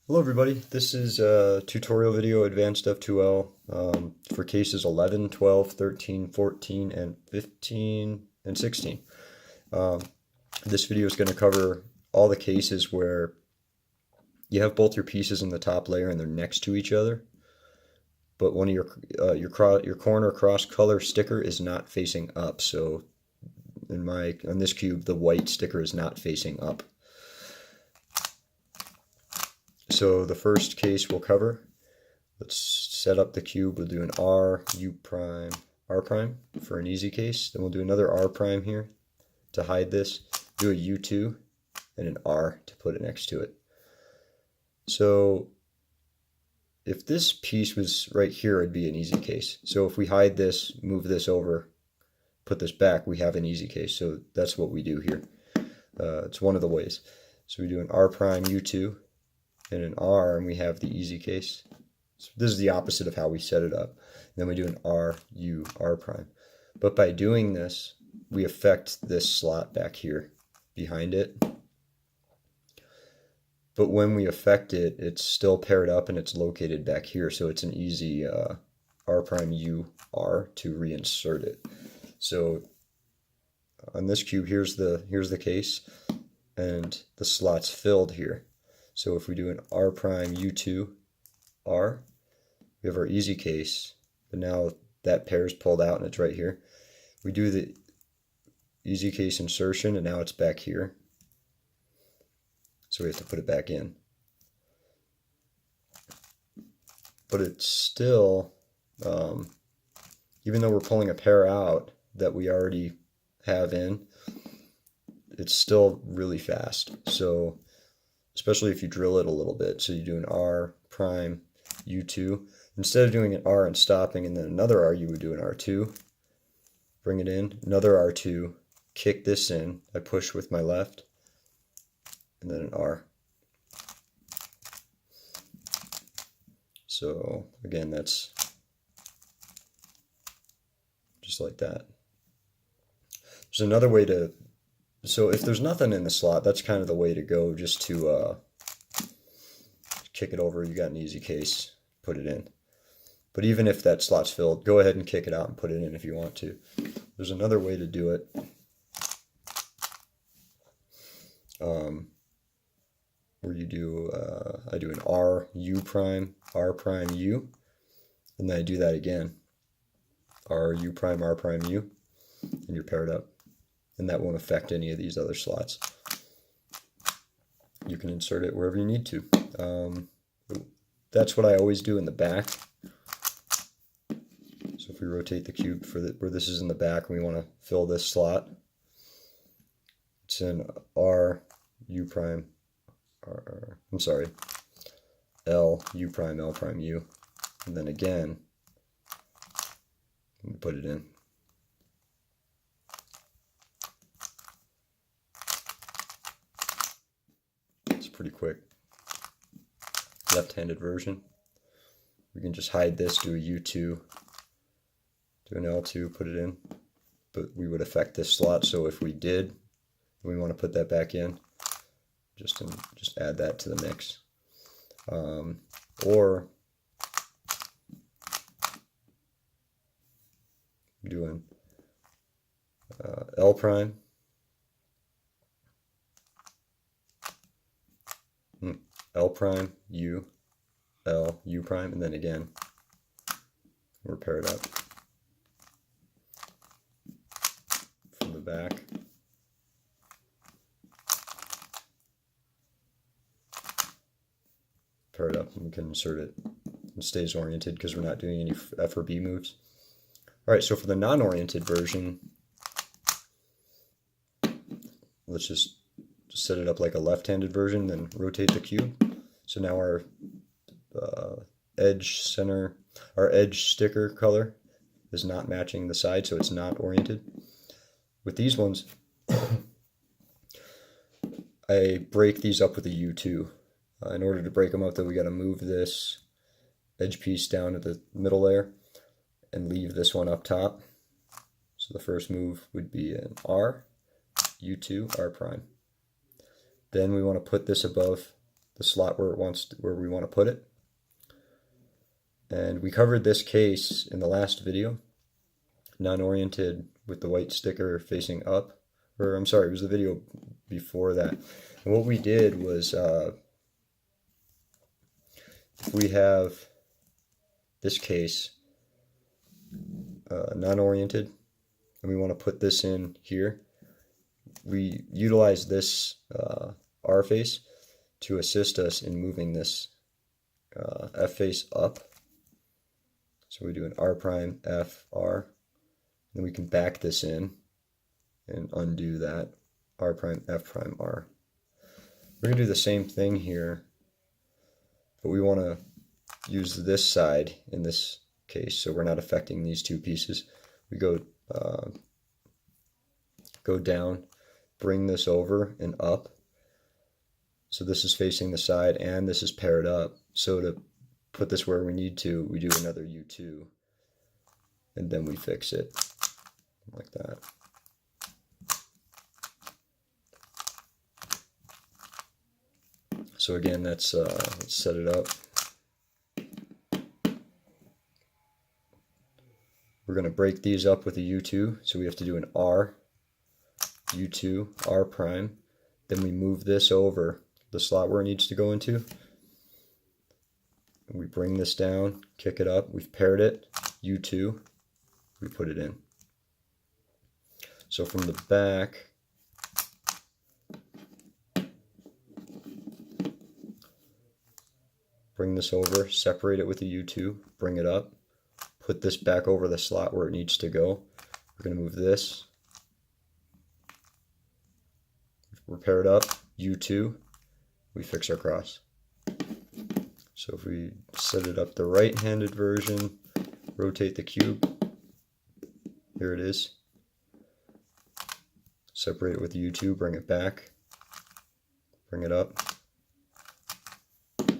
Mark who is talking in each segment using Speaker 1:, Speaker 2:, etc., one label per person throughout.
Speaker 1: Hello everybody, this is a tutorial video advanced F2L for cases 11, 12, 13, 14, and 15, and 16. Um, this video is going to cover all the cases where you have both your pieces in the top layer and they're next to each other, but one of your corner cross color sticker is not facing up. So on this cube, the white sticker is not facing up. So the first case we'll cover, let's set up the cube. We'll do an R, U prime, R prime for an easy case. Then we'll do another R prime here to hide this. Do a U2 and an R to put it next to it. So if this piece was right here, it'd be an easy case. So if we hide this, move this over, put this back, we have an easy case. So that's what we do here. It's one of the ways. So we do an R prime U2 and an R, and we have the easy case. So this is the opposite of how we set it up. And then we do an R, U, R prime. But by doing this, we affect this slot back here behind it. But when we affect it, it's still paired up and it's located back here. So it's an easy R prime, U, R to reinsert it. So on this cube, here's the case, and the slot's filled here. So if we do an R prime U2 R, we have our easy case, but now that pair's pulled out and it's right here. We do the easy case insertion and now it's back here. So we have to put it back in. But it's still, even though we're pulling a pair out that we already have in, it's still really fast. So especially if you drill it a little bit. So you do an R prime U2. Instead of doing an R and stopping and then another R, you would do an R2. Bring it in, another R2, kick this in. I push with my left, and then an R. So again, that's just like that. There's another way to, so if there's nothing in the slot, that's kind of the way to go, just to kick it over. You got an easy case, put it in. But even if that slot's filled, go ahead and kick it out and put it in if you want to. There's another way to do it. Where you do, I do an R, U prime, R prime, U, and then I do that again. R, U prime, R prime, U, and you're paired up. And that won't affect any of these other slots. You can insert it wherever you need to. That's what I always do in the back. So if we rotate the cube for where this is in the back and we want to fill this slot, it's in R, U prime, L, U prime, L prime, U. And then again, put it in. Pretty quick. Left-handed version. We can just hide this, do a U2, do an L2, put it in. But we would affect this slot, so if we did, we want to put that back in, just add that to the mix. Or doing L prime, L prime, U, L, U prime, and then again, we're paired up from the back. Pair it up and we can insert it. It stays oriented because we're not doing any F or B moves. All right, so for the non-oriented version, let's just set it up like a left-handed version, then rotate the cube. So now our edge sticker color is not matching the side, so it's not oriented. With these ones, I break these up with a U2. In order to break them up, though, we got to move this edge piece down to the middle layer and leave this one up top. So the first move would be an R, U2, R prime. Then we want to put this above the slot where we want to put it. And we covered this case in the last video, non-oriented with the white sticker facing up, or I'm sorry, it was the video before that. And what we did was, if we have this case non-oriented and we want to put this in here, we utilize this R face to assist us in moving this F face up. So we do an R prime F R, then we can back this in and undo that R prime F prime R. We're going to do the same thing here, but we want to use this side in this case so we're not affecting these two pieces. We go down, bring this over and up. So this is facing the side and this is paired up. So to put this where we need to, we do another U2 and then we fix it like that. So again, let's set it up. We're going to break these up with a U2, so we have to do an R, U2, R prime. Then we move this over the slot where it needs to go into. And we bring this down, kick it up, we've paired it, U2, we put it in. So from the back, bring this over, separate it with a U2, bring it up, put this back over the slot where it needs to go. We're going to move this. We're paired up, U2, we fix our cross. So if we set it up the right-handed version, rotate the cube, here it is. Separate it with the U2, bring it back, bring it up,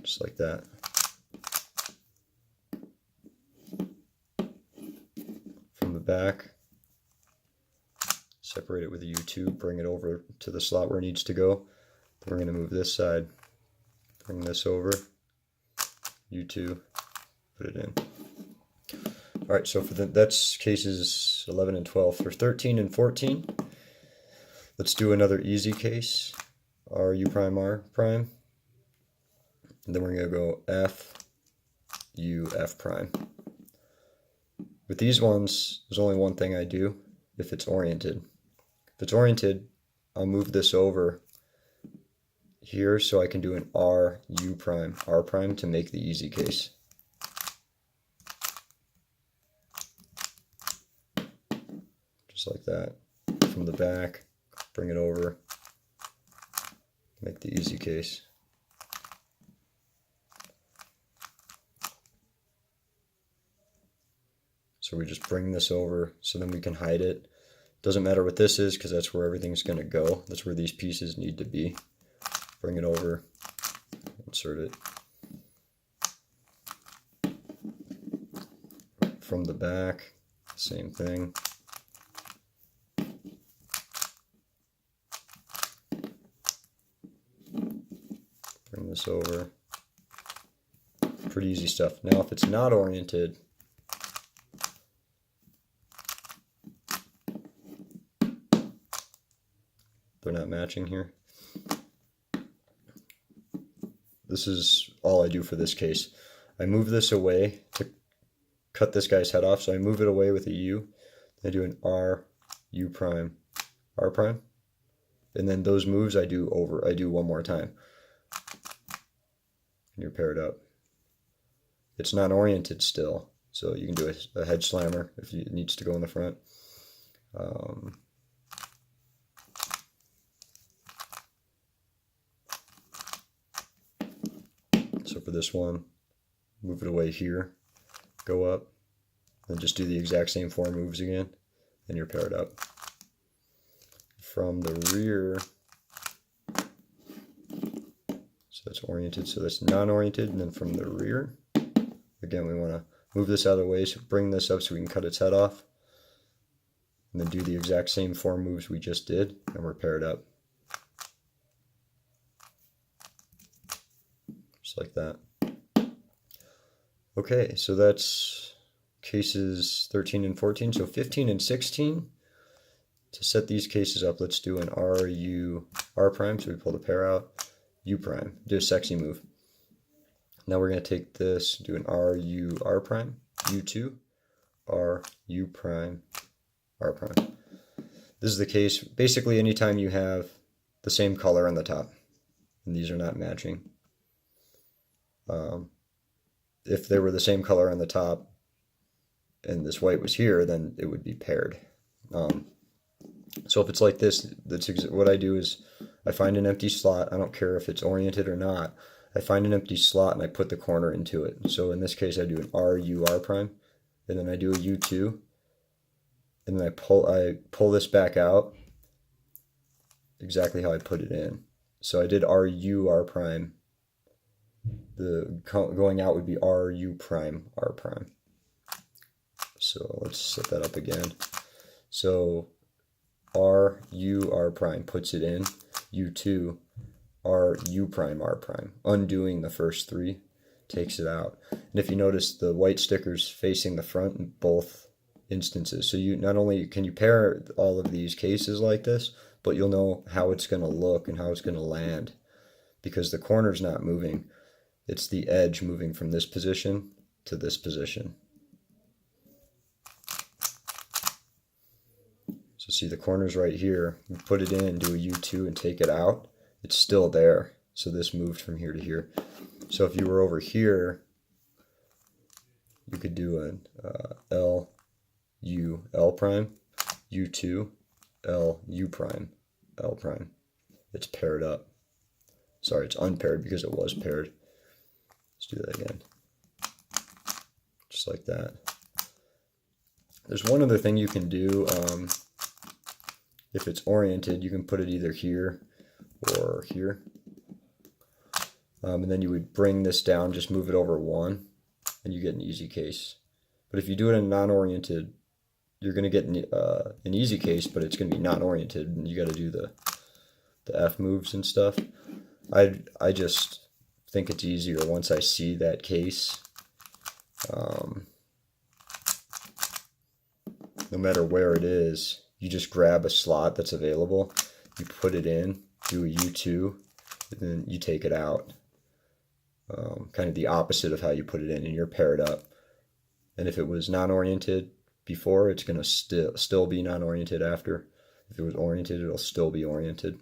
Speaker 1: just like that. From the back, separate it with a U2, bring it over to the slot where it needs to go. Then we're going to move this side, bring this over, U2, put it in. Alright, so that's cases 11 and 12. For 13 and 14, let's do another easy case, R, U prime, R prime. And then we're going to go F, U, F prime. With these ones, there's only one thing I do if it's oriented. If it's oriented, I'll move this over here so I can do an R, U prime, R prime to make the easy case. Just like that. From the back, bring it over, make the easy case. So we just bring this over so then we can hide it. Doesn't matter what this is because that's where everything's going to go. That's where these pieces need to be. Bring it over, insert it. From the back, same thing. Bring this over. Pretty easy stuff. Now if it's not oriented, they're not matching here. This is all I do for this case. I move this away to cut this guy's head off, so I move it away with a U. I do an R, U prime, R prime. And then those moves I do one more time. And you're paired up. It's not oriented still, so you can do a head slammer if it needs to go in the front. So for this one, move it away here, go up, then just do the exact same 4 moves again, and you're paired up. From the rear, so that's oriented, so that's non-oriented, and then from the rear, again, we want to move this out of the way, so bring this up so we can cut its head off, and then do the exact same 4 moves we just did, and we're paired up. just like that. Okay, so that's cases 13 and 14. So 15 and 16, to set these cases up, let's do an R prime. So we pull the pair out, U prime, do a sexy move. Now we're going to take this, do an R prime, U2, R, U prime, R prime. This is the case, basically anytime you have the same color on the top, and these are not matching. If they were the same color on the top and this white was here, then it would be paired. So if it's like this, what I do is I find an empty slot. I don't care if it's oriented or not. I find an empty slot and I put the corner into it. So in this case, I do an R prime, and then I do a U2, and then I pull this back out exactly how I put it in. So I did R prime. The going out would be RU prime, R prime. So let's set that up again. So R prime puts it in, U2, RU prime, R prime, undoing the first three, takes it out. And if you notice, the white sticker's facing the front in both instances. So you not only can you pair all of these cases like this, but you'll know how it's going to look and how it's going to land, because the corner's not moving. It's the edge moving from this position to this position. So see, the corner's right here. You put it in, do a U2 and take it out. It's still there. So this moved from here to here. So if you were over here, you could do an L prime, U2, L, U prime, L prime. It's paired up. Sorry, it's unpaired because it was paired. Let's do that again. Just like that. There's one other thing you can do. If it's oriented, you can put it either here or here. And then you would bring this down, just move it over one, and you get an easy case. But if you do it in non-oriented, you're going to get an easy case, but it's going to be non-oriented, and you got to do the F moves and stuff. I just think it's easier once I see that case. No matter where it is, you just grab a slot that's available, you put it in, do a U2, and then you take it out. Kind of the opposite of how you put it in, and you're paired up. And if it was non-oriented before, it's going to still be non-oriented after. If it was oriented, it'll still be oriented.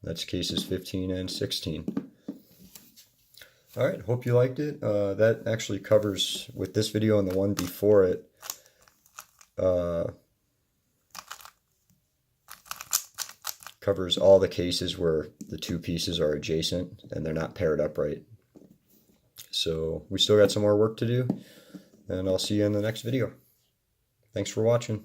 Speaker 1: That's cases 15 and 16. All right, hope you liked it. That actually covers, with this video and the one before it, covers all the cases where the two pieces are adjacent and they're not paired up right. So we still got some more work to do, and I'll see you in the next video. Thanks for watching.